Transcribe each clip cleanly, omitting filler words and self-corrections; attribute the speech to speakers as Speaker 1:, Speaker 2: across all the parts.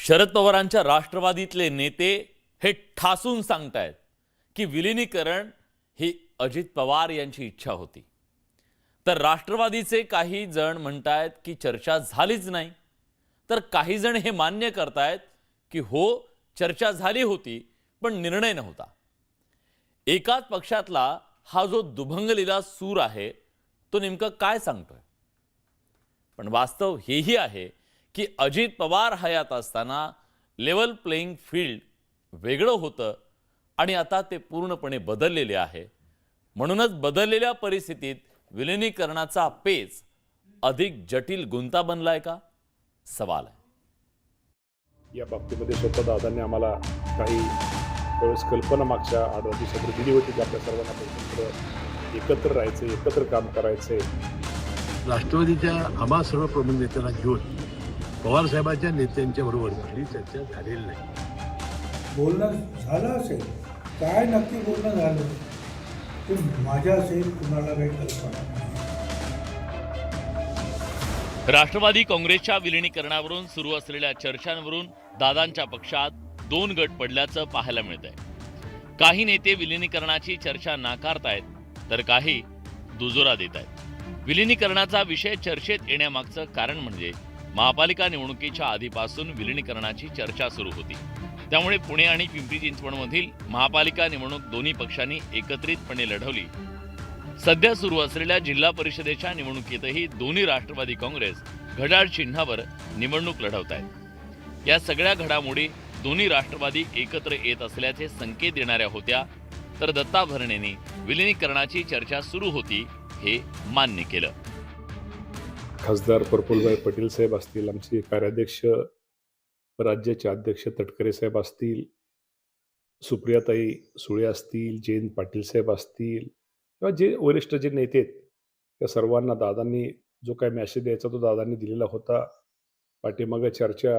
Speaker 1: शरद पवारांच्या राष्ट्रवादीतले नेते हे ठासून सांगतायत की विलीनीकरण ही अजित पवार यांची इच्छा होती। तर राष्ट्रवादीचे काही जण म्हणतायत की चर्चा झालीच नाही, तर काही जण हे मान्य करतायत की हो चर्चा झाली होती पण निर्णय नव्हता। एकाच पक्षातला हा जो दुभंगलेला सूर आहे तो नेमका काय सांगतोय? पण वास्तव हेही आहे की अजित पवार हयात असताना लेवल प्लेइंग फील्ड वेगळं होतं आणि आता ते पूर्णपणे बदललेले आहे। म्हणूनच बदललेल्या परिस्थितीत विलीनीकरणाचा पेच अधिक जटिल गुंता बनलाय का, सवाल आहे।
Speaker 2: या बाबतीमध्ये स्वतः दादांनी आम्हाला काही वेळेस कल्पना मागच्या 8 दिवसापूर्वी दिली होती की आपल्या सर्वांना एकत्र राहायचं, एकत्र काम करायचंय।
Speaker 3: राष्ट्रवादीच्या आम्हा सर्व प्रमुख नेत्यांना घेऊन पवार साहेबांच्या नेत्यांच्या बरोबर कुठली चर्चा झालेली नाही।
Speaker 4: बोलणं झालं असेल, काय नक्की बोलणं झालं ते माझ्या असेल, कुणाला काही कल्पना नाही।
Speaker 1: राष्ट्रवादी काँग्रेसच्या विलीनीकरणावरून सुरू असलेल्या चर्चांवरून दादांच्या पक्षात 2 गट पडल्याचं पाहायला मिळतंय। काही नेते विलीनीकरणाची चर्चा नाकारतायत, तर काही दुजोरा देतायत। विलीनीकरणाचा विषय चर्चेत येण्यामागचं कारण म्हणजे महापालिका निवडणुकीच्या आधीपासून विलीनीकरणाची चर्चा सुरू होती। त्यामुळे पुणे आणि पिंपरी चिंचवडमधील महापालिका निवडणूक दोन्ही पक्षांनी एकत्रितपणे लढवली। सध्या सुरू असलेल्या जिल्हा परिषदेच्या निवडणुकीतही दोन्ही राष्ट्रवादी काँग्रेस घड्याळ चिन्हावर निवडणूक लढवत आहेत। या सगळ्या घडामोडी दोन्ही राष्ट्रवादी एकत्र येत असल्याचे संकेत देणाऱ्या होत्या, तर दत्ता भरणेंनी विलीनीकरणाची चर्चा सुरू होती हे मान्य केलं।
Speaker 2: खासदार प्रफुल्लभाई पटेल साहेब असतील, आमचे कार्याध्यक्ष राज्याचे अध्यक्ष तटकरे साहेब असतील, सुप्रियाताई सुळे असतील, जयंत पाटील साहेब असतील किंवा जे वरिष्ठ जे नेते आहेत त्या सर्वांना दादांनी जो काही मेसेज द्यायचा तो दादांनी दिलेला होता। पाठीमागे चर्चा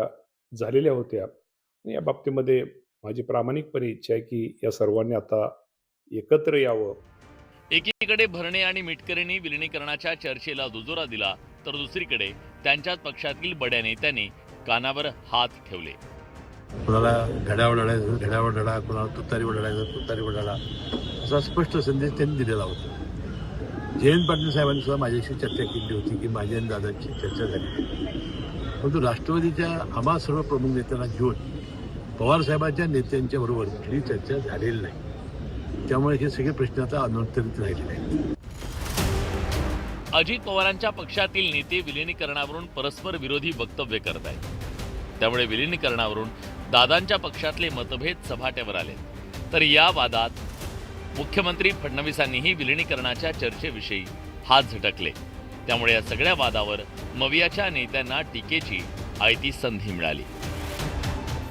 Speaker 2: झालेल्या होत्या। या बाबतीमध्ये माझी प्रामाणिकपणे इच्छा आहे की या सर्वांनी आता एकत्र यावं।
Speaker 1: एकीकडे भरणे आणि मिटकरींनी विलीनीकरणाच्या चर्चेला दुजोरा दिला, तर दुसरीकडे त्यांच्याच पक्षातील बड्या नेत्यांनी कानावर हात ठेवले।
Speaker 3: कुणाला घड्यावर लढायचं घड्यावर लढा, कुणाला तुतारीवर लढायचं तुतारीवर लढा, असा स्पष्ट संदेश त्यांनी दिलेला होता। जयंत पाटील साहेबांनी सुद्धा माझ्याशी चर्चा केली होती की माझी आणि दादांची चर्चा झाली, परंतु राष्ट्रवादीच्या आम्हा सर्व प्रमुख नेत्यांना घेऊन पवार साहेबांच्या नेत्यांच्या बरोबर कुठली चर्चा झालेली नाही। त्यामुळे हे सगळे प्रश्न आता अनुत्तरित राहिलेले आहेत।
Speaker 1: अजित पवारांच्या पक्षातील नेते विलीनीकरणावरून परस्पर विरोधी वक्तव्य करत आहेत। त्यामुळे विलीनीकरणावरून दादांच्या पक्षातले मतभेद सभाट्यावर आले, तर या वादात मुख्यमंत्री फडणवीसांनीही विलीनीकरणाच्या चर्चेविषयी हात झटकले। त्यामुळे या सगळ्या वादावर मवियाच्या नेत्यांना टीकेची आयती संधी मिळाली।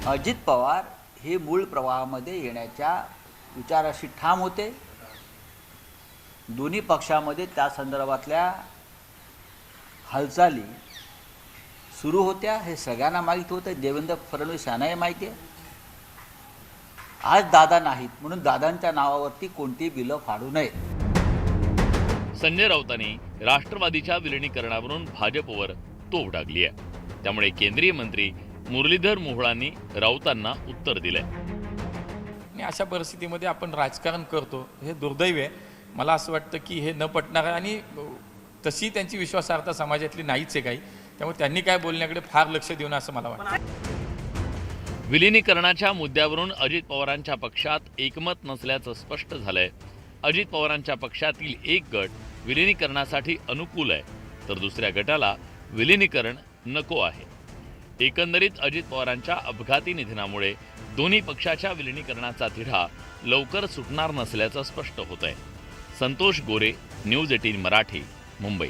Speaker 5: अजित पवार हे मूळ प्रवाहामध्ये येण्याच्या विचाराशी ठाम होते। दोन्ही पक्षामध्ये त्या संदर्भातल्या हालचाली सुरू होत्या, हे सगळ्यांना माहीत होतं। देवेंद्र फडणवीस यांनाही माहिती आहे। आज दादा नाहीत म्हणून दादांच्या नावावरती कोणती बिलं फाडू नये।
Speaker 1: संजय राऊतांनी राष्ट्रवादीच्या विलीनीकरणावरून भाजपवर तोफ डागली आहे। त्यामुळे केंद्रीय मंत्री मुरलीधर मोहोळांनी राऊतांना उत्तर दिलंय।
Speaker 6: आणि अशा परिस्थितीमध्ये आपण राजकारण करतो हे दुर्दैव आहे। मला असं वाटतं की हे न पटणार आहे आणि तशी त्यांची विश्वासार्हता समाजातली नाहीच आहे काही, त्यामुळे त्यांनी काय बोलण्याकडे फार लक्ष देऊ नये असं मला वाटतं।
Speaker 1: विलीनीकरणाच्या मुद्द्यावरून अजित पवारांच्या पक्षात एकमत नसल्याचं स्पष्ट झालंय। अजित पवारांच्या पक्षातील एक गट विलीनीकरणासाठी अनुकूल आहे, तर दुसऱ्या गटाला विलीनीकरण नको आहे। एकंदरीत अजित पवारांच्या अपघाती निधनामुळे दोन्ही पक्षाच्या विलीनीकरणाचा तिढा लवकर सुटणार नसल्याचं स्पष्ट होत आहे। संतोष गोरे, न्यूज 18 मराठी, मुंबई।